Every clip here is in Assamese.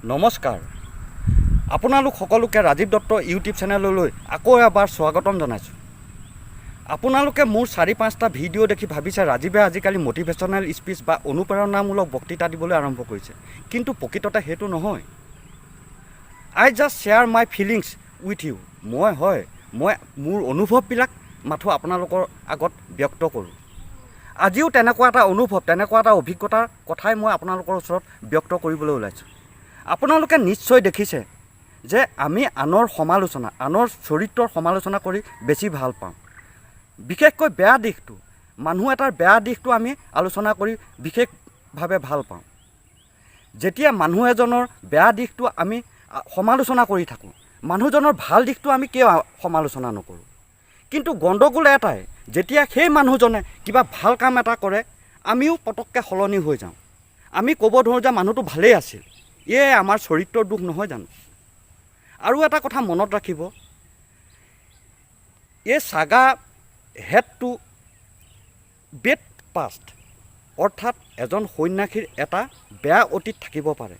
নমস্কাৰ আপোনালোক সকলোকে ৰাজীৱ দত্ত ইউটিউব চেনেললৈ আকৌ এবাৰ স্বাগতম জনাইছোঁ। আপোনালোকে মোৰ 4-5টা ভিডিঅ' দেখি ভাবিছে ৰাজীৱে আজিকালি মটিভেশ্যনেল স্পিচ বা অনুপ্ৰেৰণামূলক বক্তৃতা দিবলৈ আৰম্ভ কৰিছে, কিন্তু প্ৰকৃততে সেইটো নহয়। I just share my feelings with you. মই মোৰ অনুভৱবিলাক মাথো আপোনালোকৰ আগত ব্যক্ত কৰোঁ। আজিও তেনেকুৱা এটা অনুভৱ, তেনেকুৱা এটা অভিজ্ঞতাৰ কথাই মই আপোনালোকৰ ওচৰত ব্যক্ত কৰিবলৈ ওলাইছোঁ। আপোনালোকে নিশ্চয় দেখিছে যে আমি আনৰ সমালোচনা, আনৰ চৰিত্ৰৰ সমালোচনা কৰি বেছি ভাল পাওঁ। বিশেষকৈ বেয়া দিশটো, মানুহ এটাৰ বেয়া দিশটো আমি আলোচনা কৰি বিশেষভাৱে ভাল পাওঁ। যেতিয়া মানুহ এজনৰ বেয়া দিশটো আমি সমালোচনা কৰি থাকোঁ, মানুহজনৰ ভাল দিশটো আমি কিয় সমালোচনা নকৰোঁ? কিন্তু গণ্ডগোল এটাই, যেতিয়া সেই মানুহজনে কিবা ভাল কাম এটা কৰে আমিও পটককৈ সলনি হৈ যাওঁ। আমি ক'ব ধৰোঁ যে মানুহটো ভালেই আছিল, আমাৰ চৰিত্ৰৰ দুখ নহয় জানো? আৰু এটা কথা মনত ৰাখিব, সাগা হেড টু বেড পাষ্ট, অৰ্থাৎ এজন সন্যাসীৰ এটা বেয়া অতীত থাকিব পাৰে,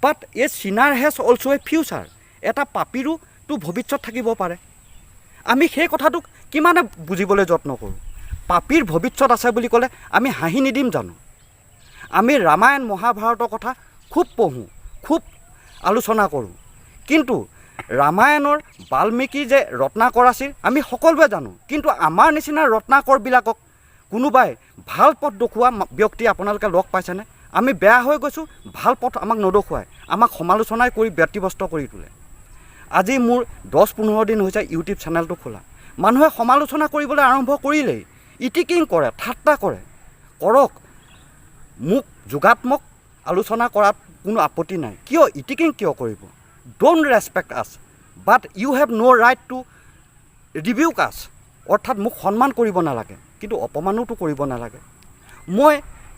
but sinner has also' a future, এটা পাপীৰোতো ভৱিষ্যত থাকিব পাৰে। আমি সেই কথাটোক কিমানে বুজিবলৈ যত্ন কৰোঁ? পাপীৰ ভৱিষ্যত আছে বুলি ক'লে আমি হাঁহি নিদিম জানো? আমি ৰামায়ণ মহাভাৰতৰ কথা খুব পঢ়োঁ, খুব আলোচনা কৰোঁ, কিন্তু ৰামায়ণৰ বাল্মীকি যে ৰত্নাকৰ আছিল আমি সকলোৱে জানো, কিন্তু আমাৰ নিচিনা ৰত্নাকৰবিলাকক কোনোবাই ভাল পথ দেখুওৱা ব্যক্তি আপোনালোকে লগ পাইছেনে? আমি বেয়া হৈ গৈছোঁ, ভাল পথ আমাক নদখুৱাই, আমাক সমালোচনাই কৰি ব্যতিব্যস্ত কৰি তোলে। আজি মোৰ 10-15 দিন হৈছে ইউটিউব চেনেলটো খোলা। মানুহে সমালোচনা কৰিবলৈ আৰম্ভ কৰিলেই ইটিকিং কৰে, ঠাট্টা কৰে। কৰক, মোক যোগাত্মক আলোচনা কৰাত কোনো আপত্তি নাই। কিয় ইটিকিং কিয় কৰিব? Don't respect us, but you have no' right to rebuke us, অৰ্থাৎ মোক সন্মান কৰিব নালাগে, কিন্তু অপমানোতো কৰিব নালাগে। মই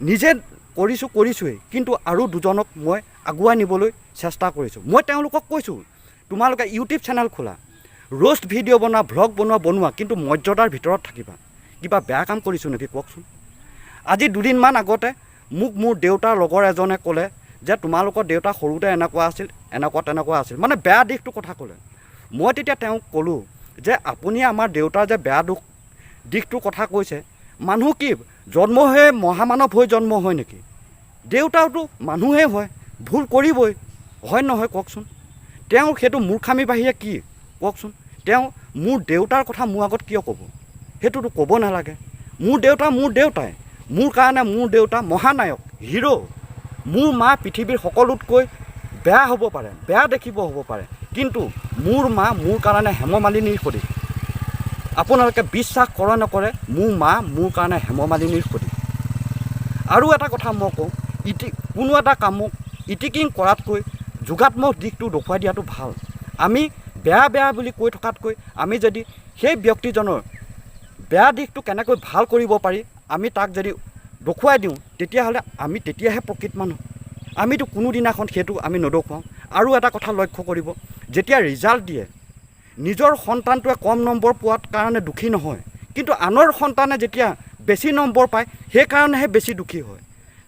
নিজে কৰিছোঁৱেই, কিন্তু আৰু দুজনক মই আগুৱাই নিবলৈ চেষ্টা কৰিছোঁ। মই তেওঁলোকক কৈছোঁ, তোমালোকে ইউটিউব চেনেল খোলা, ৰোষ্ট ভিডিঅ' বনোৱা, ভ্লগ বনোৱা, কিন্তু মৰ্যাদাৰ ভিতৰত থাকিবা। কিবা বেয়া কাম কৰিছোঁ নেকি কওকচোন? আজি 2 দিনমান আগতে মোক মোৰ দেউতাৰ লগৰ এজনে ক'লে যে তোমালোকৰ দেউতা সৰুতে এনেকুৱা আছিল, মানে বেয়া দিশটোৰ কথা ক'লে। মই তেতিয়া তেওঁক ক'লোঁ যে আপুনি আমাৰ দেউতাৰ যে বেয়া দিশটোৰ কথা কৈছে, মানুহ কি জন্ম হৈ মহামানৱ হৈ জন্ম হয় নেকি? দেউতাওতো মানুহেই হয়, ভুল কৰিবই, হয় নহয় কওকচোন? তেওঁ সেইটো মূৰ্খামি বাহিৰে কি কওকচোন? তেওঁ মোৰ দেউতাৰ কথা মোৰ আগত কিয় ক'ব? সেইটোতো ক'ব নালাগে। মোৰ দেউতাই, মোৰ কাৰণে মোৰ দেউতা মহানায়ক, হিৰো। মোৰ মা পৃথিৱীৰ সকলোতকৈ বেয়া হ'ব পাৰে, বেয়া দেখিব হ'ব পাৰে, কিন্তু মোৰ মা মোৰ কাৰণে হেমমালিনীৰ সদৃশ। আপোনালোকে বিশ্বাস কৰে নকৰে, মোৰ মা মোৰ কাৰণে হেমমালিনীৰ সদৃশ। আৰু এটা কথা মই কওঁ, কোনো এটা কামক ইটিকিং কৰাতকৈ যোগাত্মক দিশটো দেখুৱাই দিয়াটো ভাল। আমি বেয়া বুলি কৈ থকাতকৈ আমি যদি সেই ব্যক্তিজনৰ বেয়া দিশটো কেনেকৈ ভাল কৰিব পাৰি আমি তাক যদি দেখুৱাই দিওঁ, তেতিয়াহে প্ৰকৃত মানুহ। আমিতো কোনোদিনাখন সেইটো আমি নেদেখুৱাওঁ। আৰু এটা কথা লক্ষ্য কৰিব, যেতিয়া ৰিজাল্ট দিয়ে, নিজৰ সন্তানটোৱে কম নম্বৰ পোৱাত কাৰণে দুখী নহয়, কিন্তু আনৰ সন্তানে যেতিয়া বেছি নম্বৰ পায় সেইকাৰণেহে বেছি দুখী হয়।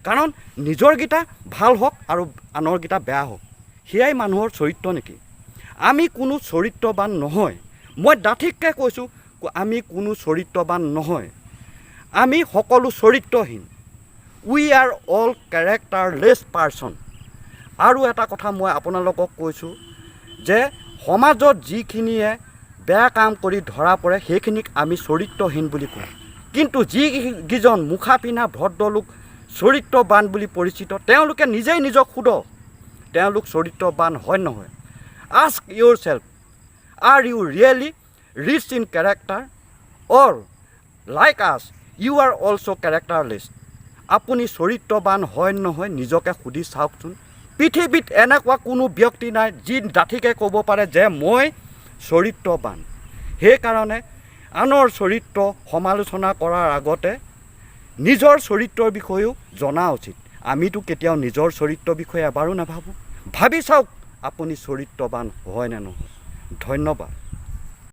কাৰণ নিজৰকেইটা ভাল হওক আৰু আনৰকেইটা বেয়া হওক, সেয়াই মানুহৰ চৰিত্ৰ নেকি? আমি কোনো চৰিত্ৰৱান নহয়। মই ডাঠিককৈ কৈছোঁ, আমি কোনো চৰিত্ৰৱান নহয়, আমি সকলো চৰিত্ৰহীন। We are all characterless person. আৰু এটা কথা মই আপোনালোকক কৈছোঁ যে সমাজত যিখিনিয়ে বেয়া কাম কৰি ধৰা পৰে সেইখিনিক আমি চৰিত্ৰহীন বুলি কওঁ, কিন্তু যিকেইজন মুখা পিন্ধা ভদ্ৰলোক চৰিত্ৰৱান বুলি পৰিচিত, তেওঁলোকে নিজেই নিজক সোধক, তেওঁলোক চৰিত্ৰৱান হয় নহয়? Ask yourself, are you really rich in character, or like us you are also' characterless? আপুনি চৰিত্ৰৱান হয় নহয় নিজকে সুধি চাওকচোন। পৃথিৱীত এনেকুৱা কোনো ব্যক্তি নাই যি ডাঠিকে ক'ব পাৰে যে মই চৰিত্ৰৱান। সেইকাৰণে আনৰ চৰিত্ৰ সমালোচনা কৰাৰ আগতে নিজৰ চৰিত্ৰৰ বিষয়েও জনা উচিত। আমিতো কেতিয়াও নিজৰ চৰিত্ৰৰ বিষয়ে এবাৰো নাভাবোঁ। ভাবি চাওক আপুনি চৰিত্ৰৱান হয় নে নহয়। ধন্যবাদ।